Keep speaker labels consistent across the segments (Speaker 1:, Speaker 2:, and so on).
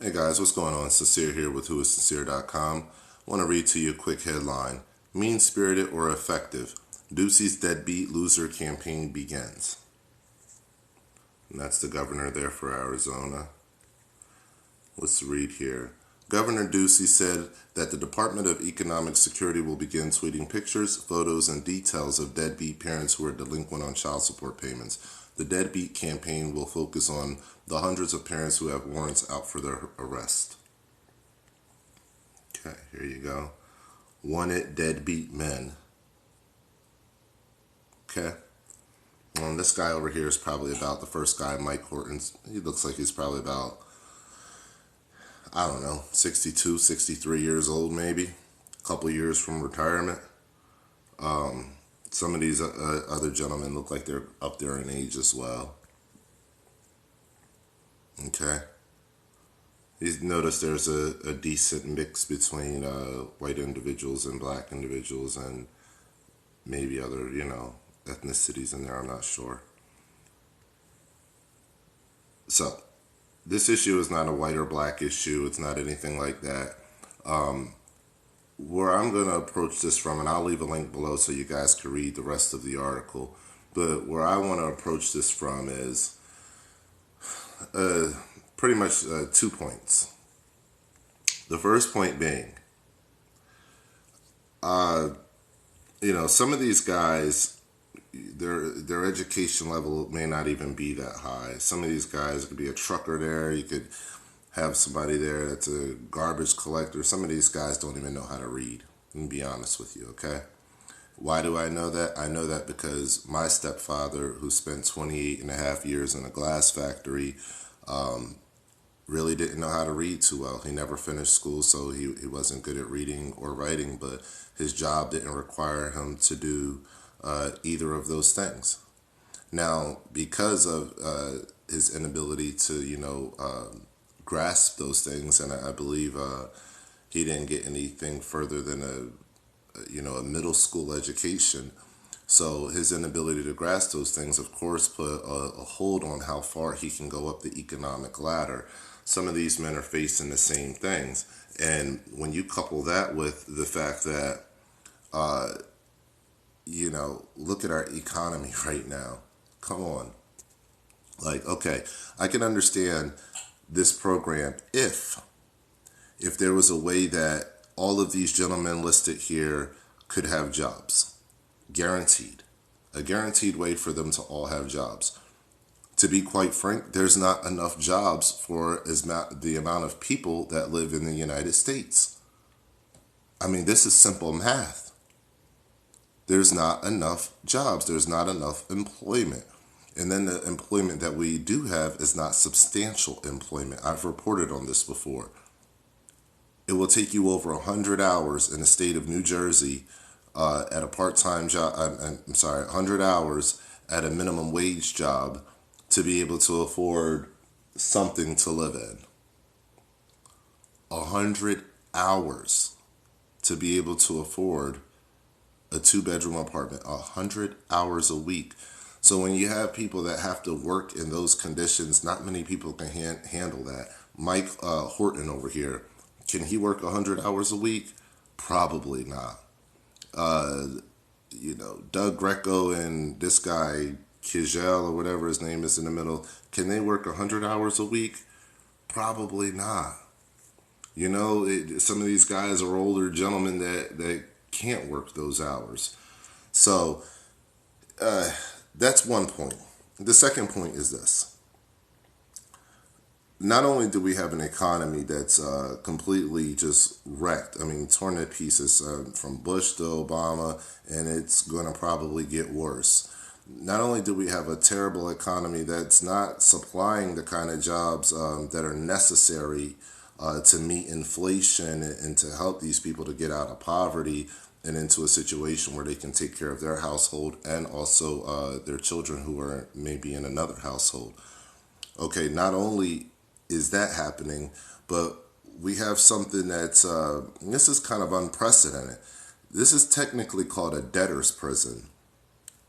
Speaker 1: Hey guys, what's going on? Sincere here with whoissincere.com. Want to read to you a quick headline. Mean-spirited or effective? Ducey's deadbeat loser campaign begins. And that's the governor there for Arizona. Let's read here. Governor Ducey said that the Department of Economic Security will begin tweeting pictures, photos, and details of deadbeat parents who are delinquent on child support payments. The deadbeat campaign will focus on the hundreds of parents who have warrants out for their arrest. Okay, here you go. Wanted deadbeat men. Okay. This guy over here is probably about the first guy, Mike Horton. He looks like he's probably about, I don't know, 62, 63 years old maybe. A couple years from retirement. Some of these other gentlemen look like they're up there in age as well. Okay. You notice there's a decent mix between white individuals and black individuals and maybe other, ethnicities in there. I'm not sure. So, this issue is not a white or black issue. It's not anything like that. Where I'm going to approach this from, and I'll leave a link below so you guys can read the rest of the article, but where I want to approach this from is pretty much 2 points. The first point being, some of these guys, their education level may not even be that high. Some of these guys could be a trucker there. You could have somebody there that's a garbage collector. Some of these guys don't even know how to read. Let me be honest with you, okay? Why do I know that? I know that because my stepfather, who spent 28 and a half years in a glass factory, really didn't know how to read too well. He never finished school, so he wasn't good at reading or writing, but his job didn't require him to do either of those things. Now, because of his inability to, grasp those things, and I believe he didn't get anything further than a middle school education. So his inability to grasp those things, of course, put a hold on how far he can go up the economic ladder. Some of these men are facing the same things. And when you couple that with the fact that, look at our economy right now. Come on. Like, okay, I can understand this program if there was a way that all of these gentlemen listed here could have jobs. Guaranteed. A guaranteed way for them to all have jobs. To be quite frank, there's not enough jobs for the amount of people that live in the United States. I mean, this is simple math. There's not enough jobs. There's not enough employment. And then the employment that we do have is not substantial employment. I've reported on this before. It will take you over 100 hours in the state of New Jersey at a part-time job. 100 hours at a minimum wage job to be able to afford something to live in. 100 hours to be able to afford a 2-bedroom apartment. 100 hours a week. So when you have people that have to work in those conditions, not many people can handle that. Mike Horton over here, can he work 100 hours a week? Probably not. Doug Greco and this guy, Kizell or whatever his name is in the middle, can they work 100 hours a week? Probably not. Some of these guys are older gentlemen that can't work those hours. So, that's one point. The second point is this. Not only do we have an economy that's completely just wrecked, torn to pieces from Bush to Obama, and it's going to probably get worse. Not only do we have a terrible economy that's not supplying the kind of jobs that are necessary to meet inflation and to help these people to get out of poverty and into a situation where they can take care of their household and also their children who are maybe in another household. Okay, not only is that happening, but we have something that's, this is kind of unprecedented. This is technically called a debtor's prison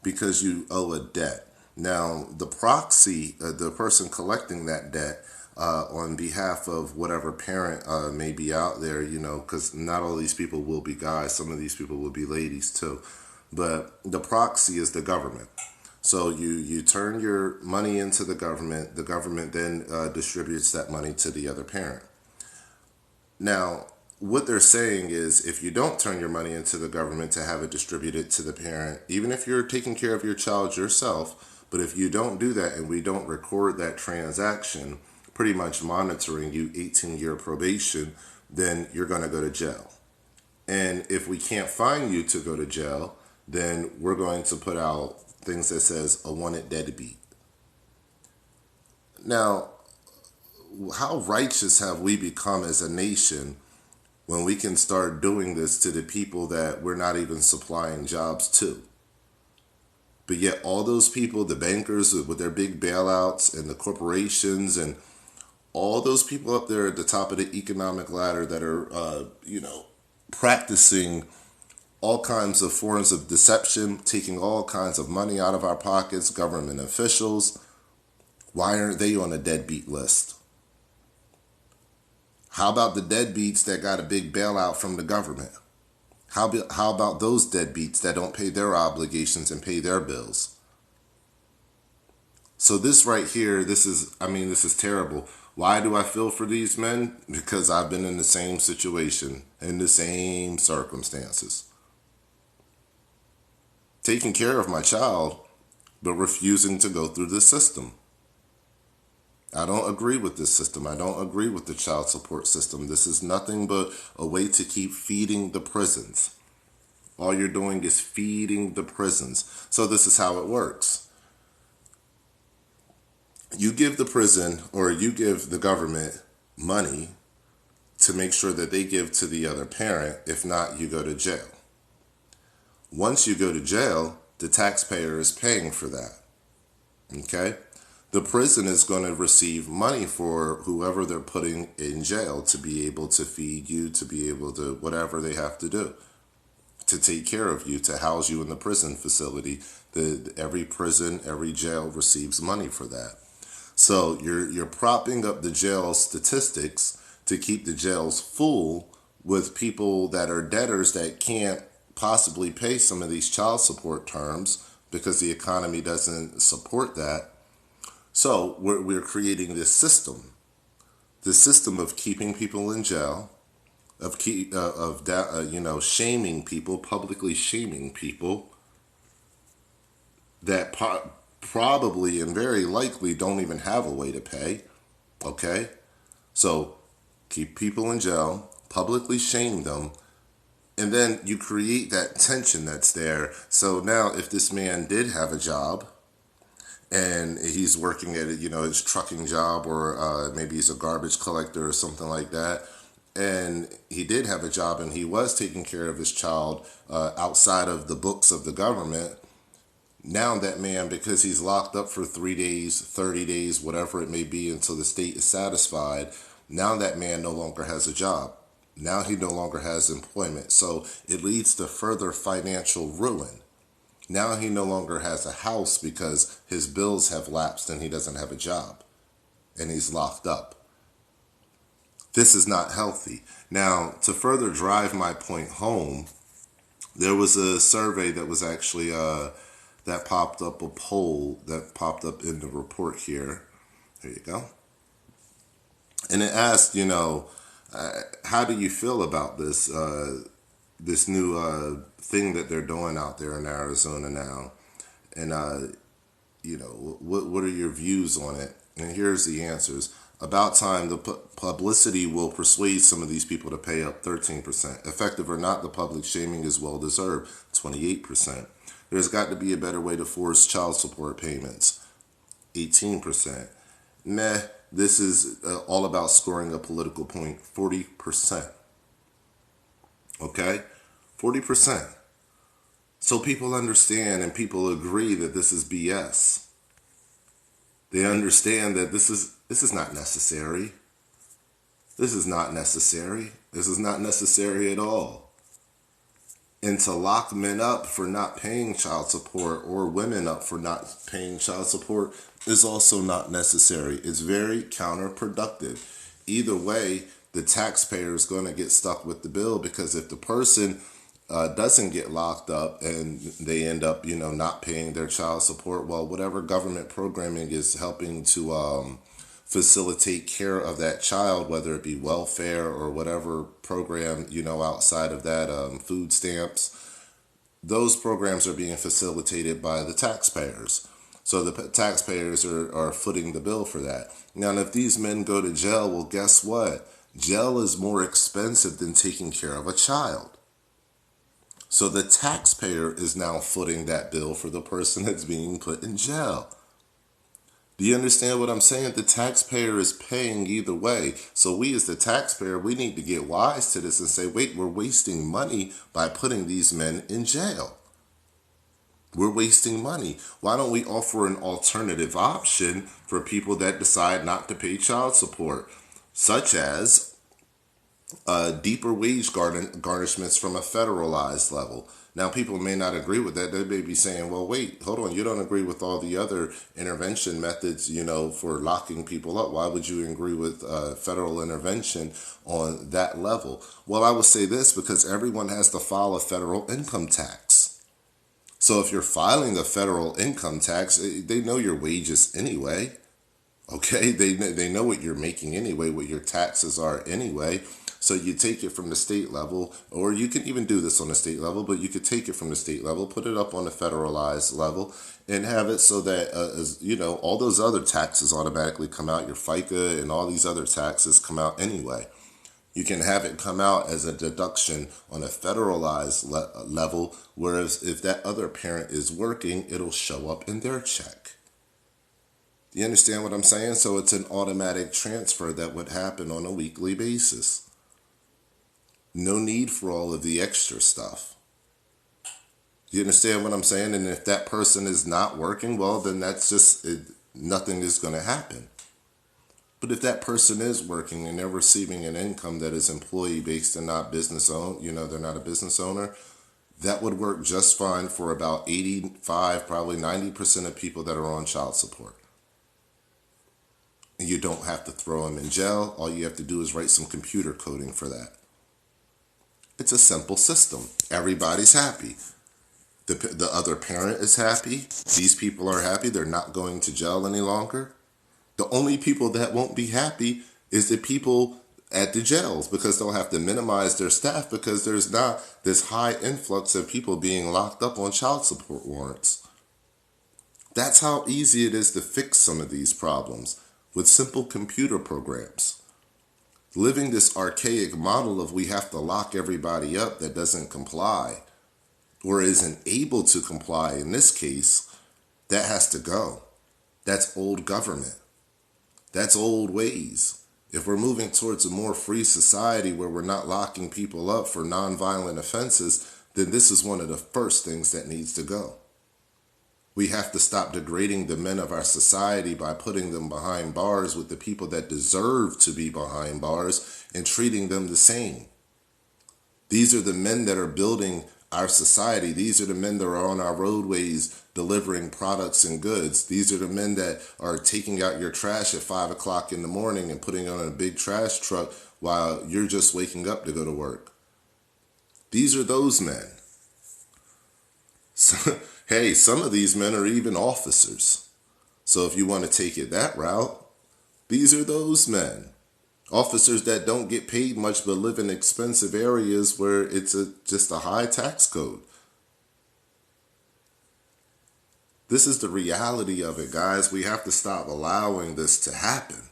Speaker 1: because you owe a debt. Now, the proxy, the person collecting that debt, on behalf of whatever parent may be out there, because not all these people will be guys. Some of these people will be ladies too. But the proxy is the government. So you turn your money into the government then distributes that money to the other parent. Now, what they're saying is if you don't turn your money into the government to have it distributed to the parent, even if you're taking care of your child yourself, but if you don't do that and we don't record that transaction, pretty much monitoring you 18-year probation, then you're going to go to jail. And if we can't find you to go to jail, then we're going to put out things that says a wanted deadbeat. Now, how righteous have we become as a nation when we can start doing this to the people that we're not even supplying jobs to? But yet all those people, the bankers with their big bailouts and the corporations and all those people up there at the top of the economic ladder that are, practicing all kinds of forms of deception, taking all kinds of money out of our pockets, government officials, why aren't they on a deadbeat list? How about the deadbeats that got a big bailout from the government? How about those deadbeats that don't pay their obligations and pay their bills? So this right here, this is terrible. Why do I feel for these men? Because I've been in the same situation, in the same circumstances. Taking care of my child, but refusing to go through the system. I don't agree with this system. I don't agree with the child support system. This is nothing but a way to keep feeding the prisons. All you're doing is feeding the prisons. So this is how it works. You give the prison or you give the government money to make sure that they give to the other parent. If not, you go to jail. Once you go to jail, the taxpayer is paying for that. Okay? The prison is going to receive money for whoever they're putting in jail to be able to feed you, to be able to whatever they have to do, to take care of you, to house you in the prison facility. Every prison, every jail receives money for that. So you're propping up the jail statistics to keep the jails full with people that are debtors that can't possibly pay some of these child support terms because the economy doesn't support that. So we're creating this system of keeping people in jail, of shaming people, publicly shaming people that probably and very likely don't even have a way to pay. Okay, so keep people in jail, publicly shame them, and then you create that tension that's there. So now, if this man did have a job, and he's working at his trucking job, or maybe he's a garbage collector or something like that, and he did have a job and he was taking care of his child outside of the books of the government. Now that man, because he's locked up for 3 days, 30 days, whatever it may be until the state is satisfied, now that man no longer has a job. Now he no longer has employment. So it leads to further financial ruin. Now he no longer has a house because his bills have lapsed and he doesn't have a job and he's locked up. This is not healthy. Now, to further drive my point home, there was a survey that was actually that popped up, a poll that popped up in the report here. There you go. And it asked, how do you feel about this this new thing that they're doing out there in Arizona now? And, what are your views on it? And here's the answers. About time, the publicity will persuade some of these people to pay up, 13%. Effective or not, the public shaming is well deserved, 28%. There's got to be a better way to force child support payments, 18%. Meh, this is all about scoring a political point, 40%. Okay? 40%. So people understand and people agree that this is BS. They understand that this is not necessary. This is not necessary. This is not necessary at all. And to lock men up for not paying child support or women up for not paying child support is also not necessary. It's very counterproductive. Either way, the taxpayer is going to get stuck with the bill, because if the person doesn't get locked up and they end up, not paying their child support, well, whatever government programming is helping to facilitate care of that child, whether it be welfare or whatever program, outside of that, food stamps, those programs are being facilitated by the taxpayers. So the taxpayers are footing the bill for that. Now, if these men go to jail, well, guess what? Jail is more expensive than taking care of a child. So the taxpayer is now footing that bill for the person that's being put in jail. Do you understand what I'm saying? The taxpayer is paying either way. So we as the taxpayer, we need to get wise to this and say, wait, we're wasting money by putting these men in jail. We're wasting money. Why don't we offer an alternative option for people that decide not to pay child support, such as deeper wage garnishments from a federalized level? Now, people may not agree with that. They may be saying, well, wait, hold on. You don't agree with all the other intervention methods, for locking people up. Why would you agree with federal intervention on that level? Well, I would say this, because everyone has to file a federal income tax. So if you're filing a federal income tax, they know your wages anyway. Okay, they know what you're making anyway, what your taxes are anyway. So you take it from the state level, or you can even do this on the state level, but you could take it from the state level, put it up on the federalized level, and have it so that, all those other taxes automatically come out. Your FICA and all these other taxes come out anyway. You can have it come out as a deduction on a federalized level, whereas if that other parent is working, it'll show up in their check. You understand what I'm saying? So it's an automatic transfer that would happen on a weekly basis. No need for all of the extra stuff. You understand what I'm saying? And if that person is not working, well, then that's just it, nothing is going to happen. But if that person is working and they're receiving an income that is employee-based and not business-owned, they're not a business owner, that would work just fine for about 85, probably 90% of people that are on child support. And you don't have to throw them in jail. All you have to do is write some computer coding for that. It's a simple system. Everybody's happy. The other parent is happy. These people are happy. They're not going to jail any longer. The only people that won't be happy is the people at the jails, because they'll have to minimize their staff because there's not this high influx of people being locked up on child support warrants. That's how easy it is to fix some of these problems with simple computer programs. Living this archaic model of we have to lock everybody up that doesn't comply or isn't able to comply in this case, that has to go. That's old government. That's old ways. If we're moving towards a more free society where we're not locking people up for nonviolent offenses, then this is one of the first things that needs to go. We have to stop degrading the men of our society by putting them behind bars with the people that deserve to be behind bars and treating them the same. These are the men that are building our society. These are the men that are on our roadways delivering products and goods. These are the men that are taking out your trash at 5 o'clock in the morning and putting it on a big trash truck while you're just waking up to go to work. These are those men. So, hey, some of these men are even officers. So if you want to take it that route, these are those men. Officers that don't get paid much but live in expensive areas where it's just a high tax code. This is the reality of it, guys. We have to stop allowing this to happen.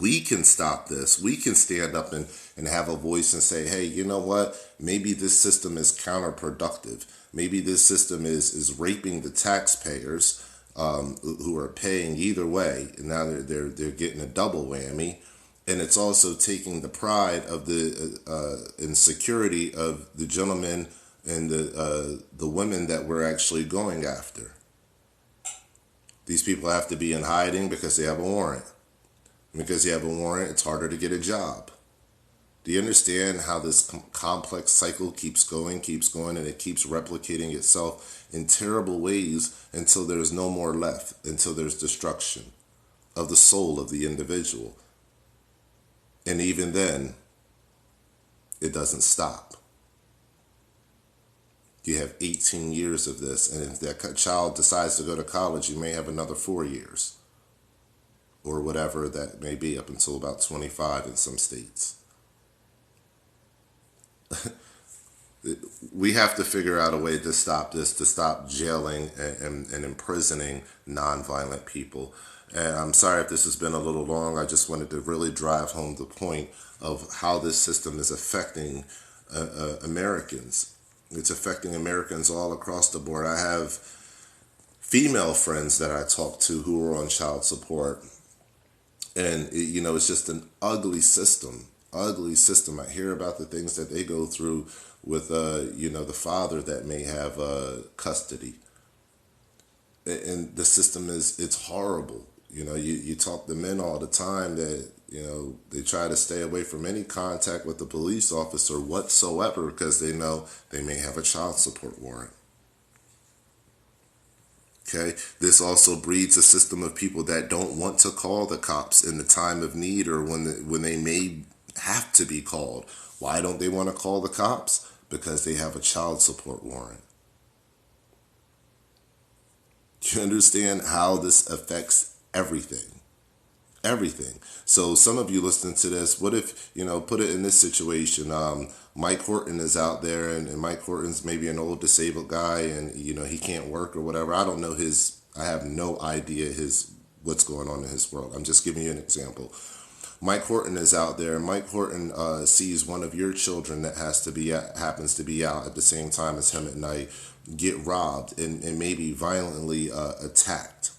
Speaker 1: We can stop this. We can stand up and have a voice and say, hey, you know what? Maybe this system is counterproductive. Maybe this system is raping the taxpayers who are paying either way. And now they're getting a double whammy. And it's also taking the pride of the and security of the gentlemen and the women that we're actually going after. These people have to be in hiding because they have a warrant. Because you have a warrant, it's harder to get a job. Do you understand how this complex cycle keeps going, and it keeps replicating itself in terrible ways until there's no more left, until there's destruction of the soul of the individual. And even then, it doesn't stop. You have 18 years of this, and if that child decides to go to college, you may have another 4 years, or whatever that may be, up until about 25 in some states. We have to figure out a way to stop this, to stop jailing and imprisoning nonviolent people. And I'm sorry if this has been a little long. I just wanted to really drive home the point of how this system is affecting Americans. It's affecting Americans all across the board. I have female friends that I talk to who are on child support. And, it's just an ugly system. Ugly system. I hear about the things that they go through with, the father that may have custody. And the system it's horrible. You talk to men all the time that, they try to stay away from any contact with the police officer whatsoever because they know they may have a child support warrant. Okay, this also breeds a system of people that don't want to call the cops in the time of need or when they may have to be called. Why don't they want to call the cops? Because they have a child support warrant. Do you understand how this affects everything? Everything. So some of you listening to this, what if, put it in this situation. Mike Horton is out there and Mike Horton's maybe an old disabled guy and, he can't work or whatever. I don't know I have no idea what's going on in his world. I'm just giving you an example. Mike Horton is out there. Mike Horton sees one of your children that happens to be out at the same time as him at night get robbed and maybe violently attacked.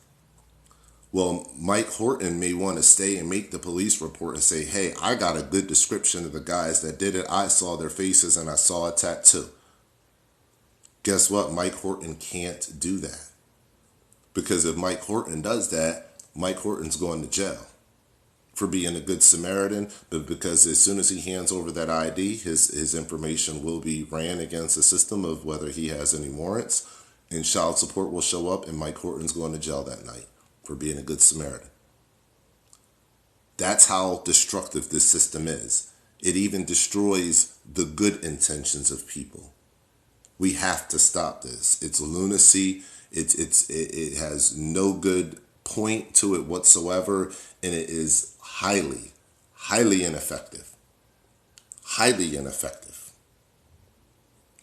Speaker 1: Well, Mike Horton may want to stay and make the police report and say, hey, I got a good description of the guys that did it. I saw their faces and I saw a tattoo. Guess what? Mike Horton can't do that. Because if Mike Horton does that, Mike Horton's going to jail for being a good Samaritan. But because as soon as he hands over that ID, his information will be ran against the system of whether he has any warrants. And child support will show up and Mike Horton's going to jail that night for being a good Samaritan. That's how destructive this system is. It even destroys the good intentions of people. We have to stop this. It's lunacy. It has no good point to it whatsoever, and it is highly, highly ineffective. Highly ineffective.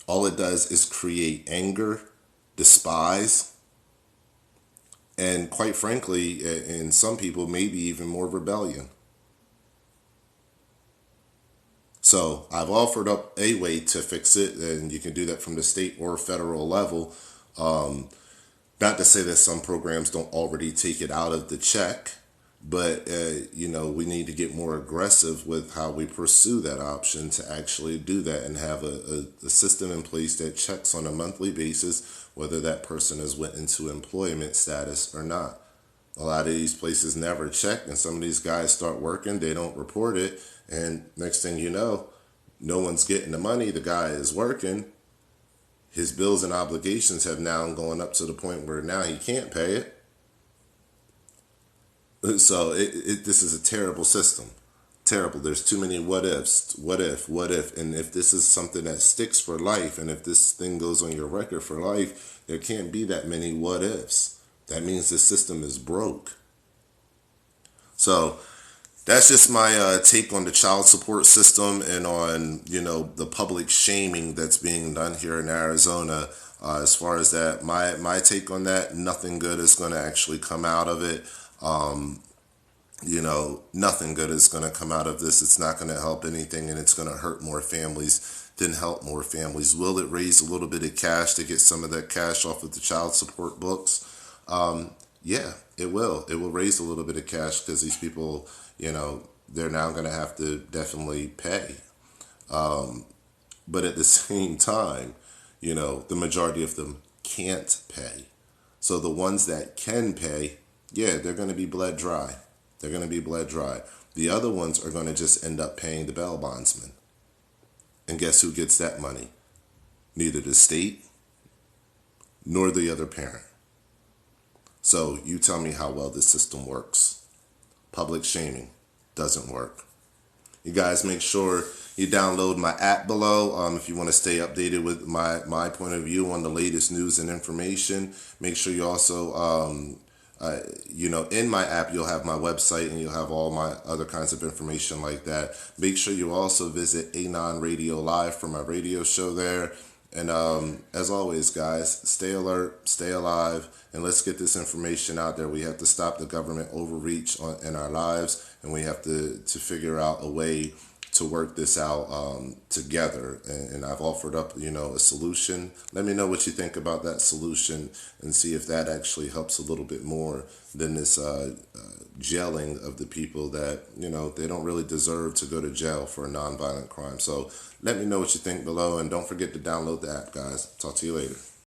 Speaker 1: All it does is create anger, despise, and quite frankly, in some people, maybe even more rebellion. So I've offered up a way to fix it, and you can do that from the state or federal level. Not to say that some programs don't already take it out of the check, but, we need to get more aggressive with how we pursue that option to actually do that and have a system in place that checks on a monthly basis whether that person has went into employment status or not. A lot of these places never check, and some of these guys start working, they don't report it, and next thing you know, no one's getting the money, the guy is working, his bills and obligations have now gone up to the point where now he can't pay it. So this is a terrible system. Terrible. There's too many what ifs. What if? And if this is something that sticks for life, and if this thing goes on your record for life, there can't be that many what ifs. That means the system is broke. So that's just my take on the child support system and on, the public shaming that's being done here in Arizona. As far as that, my take on that, nothing good is going to actually come out of it. Nothing good is going to come out of this. It's not going to help anything, and it's going to hurt more families than help more families. Will it raise a little bit of cash to get some of that cash off of the child support books? Yeah, it will. It will raise a little bit of cash because these people, they're now going to have to definitely pay. But at the same time, the majority of them can't pay. So the ones that can pay, yeah, they're going to be bled dry. They're going to be bled dry. The other ones are going to just end up paying the bail bondsman. And guess who gets that money? Neither the state nor the other parent. So you tell me how well this system works. Public shaming doesn't work. You guys make sure you download my app below if you want to stay updated with my point of view on the latest news and information. Make sure you also, in my app, you'll have my website and you'll have all my other kinds of information like that. Make sure you also visit Anon Radio Live for my radio show there. And as always, guys, stay alert, stay alive, and let's get this information out there. We have to stop the government overreach in our lives, and we have to figure out a way to work this out together. And I've offered up, a solution. Let me know what you think about that solution and see if that actually helps a little bit more than this jailing of the people that, they don't really deserve to go to jail for a nonviolent crime. So let me know what you think below, and don't forget to download the app, guys. Talk to you later.